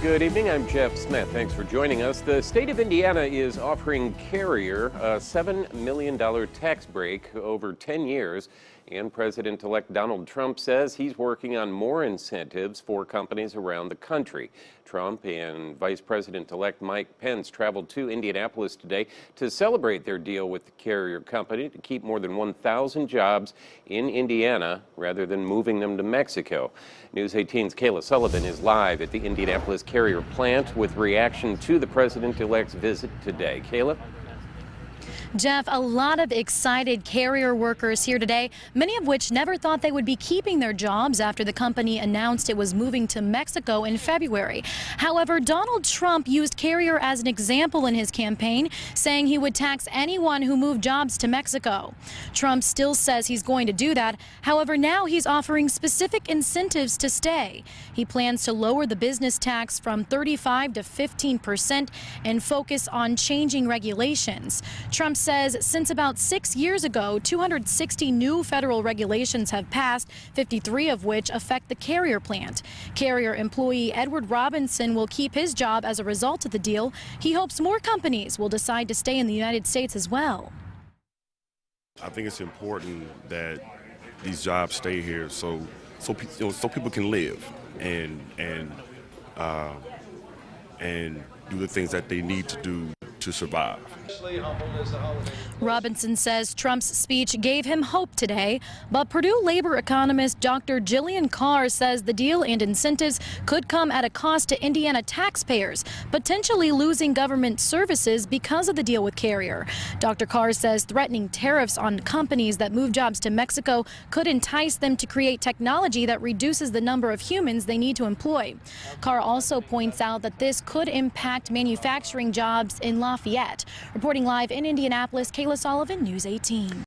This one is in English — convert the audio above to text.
Good evening. I'm Jeff Smith. Thanks for joining us. The state of Indiana is offering Carrier a $7 million tax break over 10 years. And President-elect Donald Trump says he's working on more incentives for companies around the country. Trump and Vice President-elect Mike Pence traveled to Indianapolis today to celebrate their deal with the Carrier company to keep more than 1,000 jobs in Indiana rather than moving them to Mexico. News 18's Kayla Sullivan is live at the Indianapolis Carrier plant with reaction to the President-elect's visit today. Kayla? Jeff, a lot of excited Carrier workers here today, many of which never thought they would be keeping their jobs after the company announced it was moving to Mexico in February. However, Donald Trump used Carrier as an example in his campaign, saying he would tax anyone who moved jobs to Mexico. Trump still says he's going to do that. However, now he's offering specific incentives to stay. He plans to lower the business tax from 35% to 15% and focus on changing regulations. Trump says since about 6 years ago, 260 new federal regulations have passed, 53 of which affect the Carrier plant. Carrier employee Edward Robinson will keep his job as a result of the deal. He hopes more companies will decide to stay in the United States as well. I think it's important that these jobs stay here so people can live and do the things that they need to do to survive. Robinson says Trump's speech gave him hope today, but Purdue labor economist Dr. Jillian Carr says the deal and incentives could come at a cost to Indiana taxpayers, potentially losing government services because of the deal with Carrier. Dr. Carr says threatening tariffs on companies that move jobs to Mexico could entice them to create technology that reduces the number of humans they need to employ. Carr also points out that this could impact manufacturing jobs in Lafayette. Reporting live in Indianapolis, Kayla Sullivan, News 18.